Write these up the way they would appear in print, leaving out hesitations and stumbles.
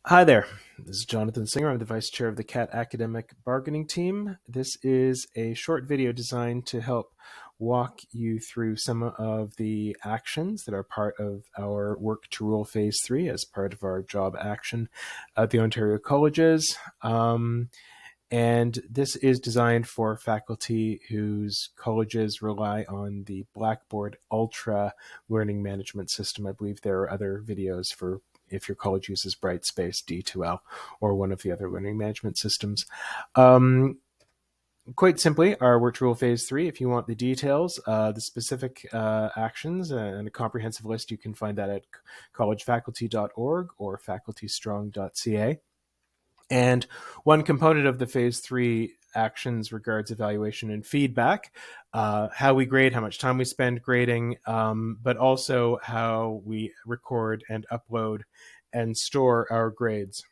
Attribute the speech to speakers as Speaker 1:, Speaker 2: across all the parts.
Speaker 1: Hi there. This is Jonathan Singer. I'm the Vice Chair of the CAT Academic Bargaining Team. This is a short video designed to help walk you through some of the actions that are part of our Work to Rule Phase 3 as part of our job action at the Ontario Colleges. And this is designed for faculty whose colleges rely on the BlackBoard Ultra learning management system. I believe there are other videos for if your college uses Brightspace, D2L, or one of the other learning management systems. Quite simply, our Work to Rule Phase 3, if you want the details, the specific actions, and a comprehensive list, you can find that at collegefaculty.org or facultystrong.ca. And one component of the Phase 3 actions regards evaluation and feedback, how we grade, how much time we spend grading, but also how we record and upload and store our grades.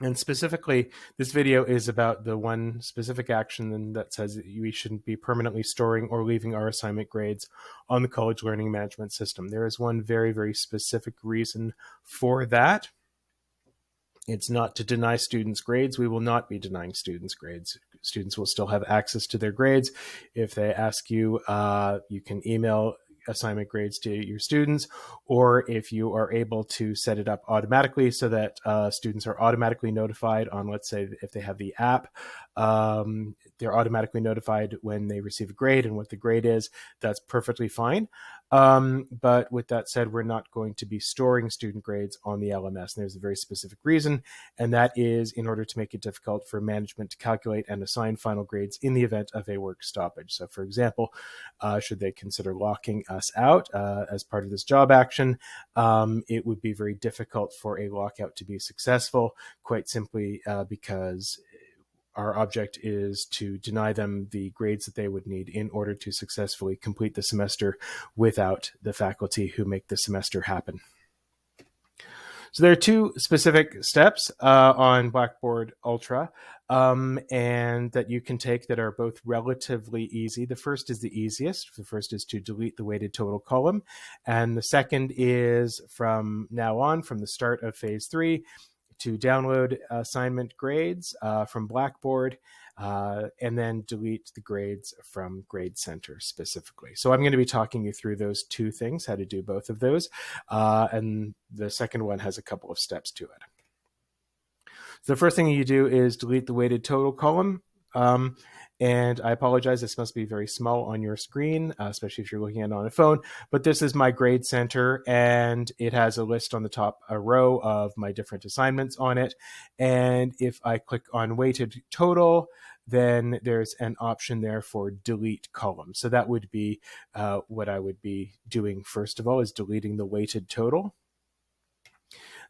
Speaker 1: And specifically, this video is about the one specific action that says that we shouldn't be permanently storing or leaving our assignment grades on the college learning management system. There is one very, very specific reason for that. It's not to deny students grades. We will not be denying students grades. Students will still have access to their grades. If they ask you, you can email assignment grades to your students, or if you are able to set it up automatically so that students are automatically notified on, let's say, if they have the app, they're automatically notified when they receive a grade and what the grade is. That's perfectly fine. But with that said, we're not going to be storing student grades on the LMS. And there's a very specific reason, and that is in order to make it difficult for management to calculate and assign final grades in the event of a work stoppage. So for example, should they consider locking us out as part of this job action, it would be very difficult for a lockout to be successful, quite simply because our object is to deny them the grades that they would need in order to successfully complete the semester without the faculty who make the semester happen. So there are two specific steps on Blackboard Ultra and that you can take that are both relatively easy. The first is the easiest. The first is to delete the weighted total column. And the second is from now on, from the start of Phase 3, to download assignment grades from Blackboard and then delete the grades from Grade Center specifically. So I'm going to be talking you through those two things, how to do both of those. And the second one has a couple of steps to it. So the first thing you do is delete the weighted total column. And I apologize, this must be very small on your screen, especially if you're looking at it on a phone, but this is my grade center and it has a list on the top, a row of my different assignments on it. And if I click on weighted total, then there's an option there for delete column. So that would be what I would be doing first of all, is deleting the weighted total,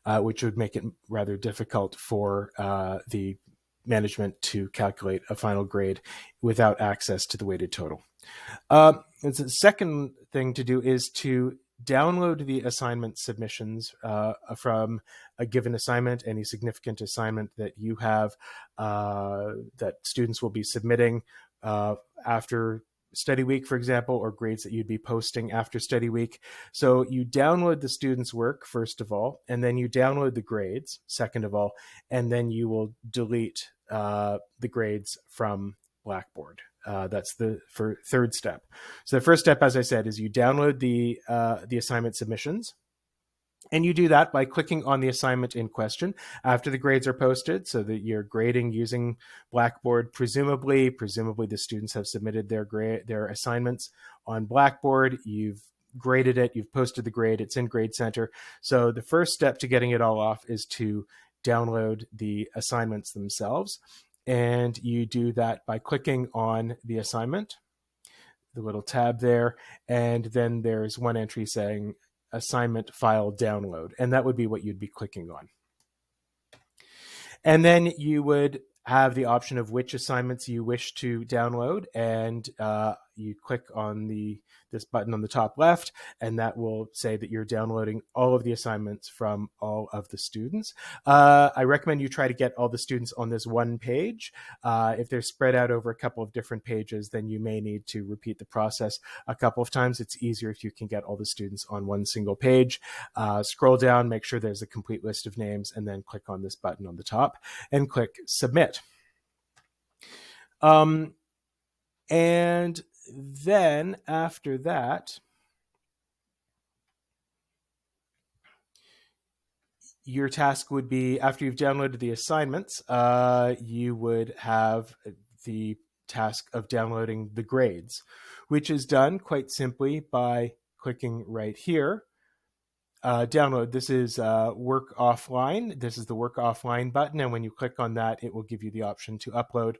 Speaker 1: which would make it rather difficult for the management to calculate a final grade without access to the weighted total. The second thing to do is to download the assignment submissions from a given assignment, any significant assignment that you have that students will be submitting after study week, for example, or grades that you'd be posting after study week. So you download the students' work, first of all, and then you download the grades, second of all, and then you will delete the grades from Blackboard. That's the third step. So the first step, as I said, is you download the assignment submissions. And you do that by clicking on the assignment in question after the grades are posted, so that you're grading using Blackboard. Presumably the students have submitted their assignments on Blackboard. You've graded it, you've posted the grade, it's in Grade Center. So the first step to getting it all off is to download the assignments themselves. And you do that by clicking on the assignment, the little tab there, and then there's one entry saying assignment file download, and that would be what you'd be clicking on. And then you would have the option of which assignments you wish to download, and you click on this button on the top left, and that will say that you're downloading all of the assignments from all of the students. I recommend you try to get all the students on this one page. If they're spread out over a couple of different pages, then you may need to repeat the process a couple of times. It's easier if you can get all the students on one single page. Scroll down, make sure there's a complete list of names, and then click on this button on the top and click Submit. And then after that, your task would be, after you've downloaded the assignments, you would have the task of downloading the grades, which is done quite simply by clicking right here. Download. This is Work Offline. This is the Work Offline button, and when you click on that, it will give you the option to upload,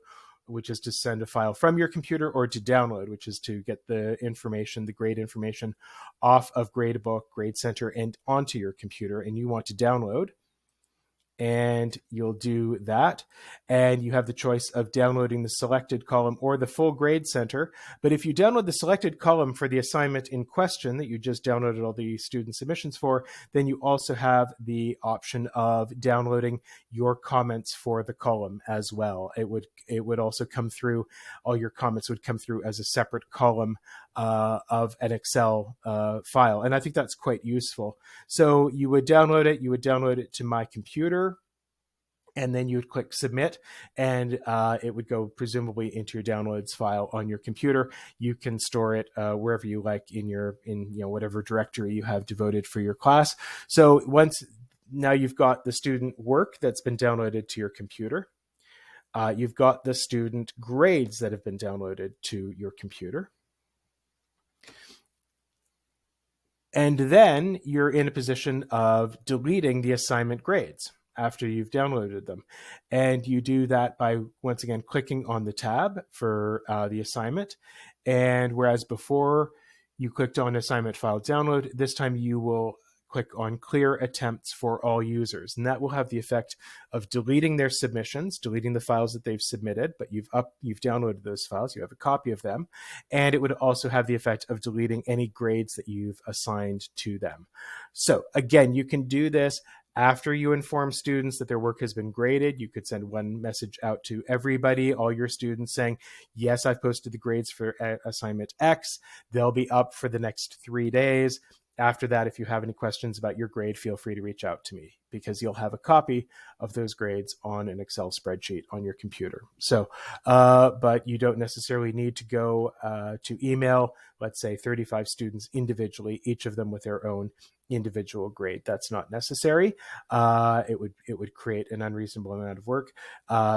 Speaker 1: which is to send a file from your computer, or to download, which is to get the information, the grade information, off of Gradebook, Grade Center, and onto your computer. And you want to download, and you'll do that. And you have the choice of downloading the selected column or the full Grade Center. But if you download the selected column for the assignment in question that you just downloaded all the student submissions for, then you also have the option of downloading your comments for the column as well. It would also come through, all your comments would come through as a separate column of an Excel file. And I think that's quite useful. So you would download it to My Computer, and then you would click Submit, and it would go presumably into your downloads file on your computer. You can store it wherever you like in whatever directory you have devoted for your class. So now you've got the student work that's been downloaded to your computer. You've got the student grades that have been downloaded to your computer. And then you're in a position of deleting the assignment grades after you've downloaded them. And you do that by, once again, clicking on the tab for the assignment. And whereas before you clicked on assignment file download, this time you will click on clear attempts for all users. And that will have the effect of deleting their submissions, deleting the files that they've submitted, but you've downloaded those files, you have a copy of them. And it would also have the effect of deleting any grades that you've assigned to them. So again, you can do this after you inform students that their work has been graded. You could send one message out to everybody, all your students, saying, yes, I've posted the grades for assignment X. They'll be up for the next 3 days. After that, if you have any questions about your grade, feel free to reach out to me, because you'll have a copy of those grades on an Excel spreadsheet on your computer. So, but you don't necessarily need to go to email, let's say 35 students individually, each of them with their own individual grade. That's not necessary. It would create an unreasonable amount of work.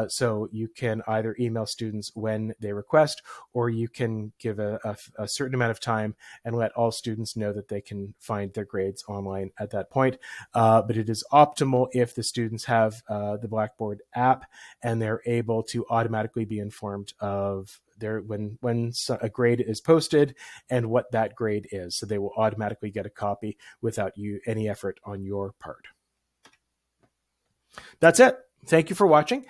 Speaker 1: So you can either email students when they request, or you can give a certain amount of time and let all students know that they can find their grades online at that point. But it is optimal if the students have the Blackboard app and they're able to automatically be informed of when a grade is posted and what that grade is. So they will automatically get a copy without any effort on your part. That's it. Thank you for watching.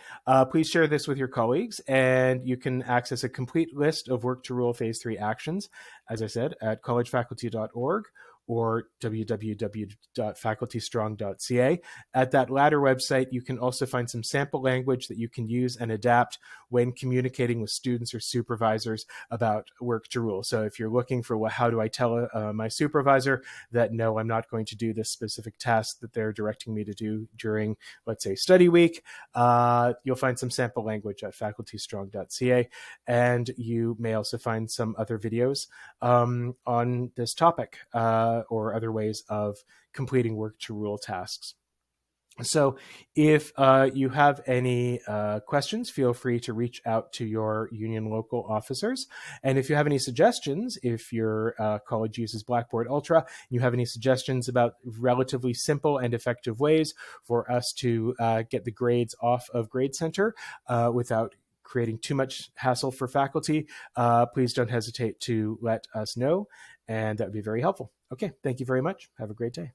Speaker 1: Please share this with your colleagues, and you can access a complete list of Work to Rule Phase 3 actions, as I said, at collegefaculty.org or www.facultystrong.ca. At that latter website, you can also find some sample language that you can use and adapt when communicating with students or supervisors about Work to Rule. So if you're looking for, well, how do I tell my supervisor that, no, I'm not going to do this specific task that they're directing me to do during, let's say, study week, you'll find some sample language at facultystrong.ca. And you may also find some other videos on this topic, or other ways of completing Work to Rule tasks. So if you have any questions, feel free to reach out to your union local officers. And if you have any suggestions, if your college uses Blackboard Ultra, and you have any suggestions about relatively simple and effective ways for us to get the grades off of Grade Center without creating too much hassle for faculty, please don't hesitate to let us know, and that would be very helpful. Okay, thank you very much. Have a great day.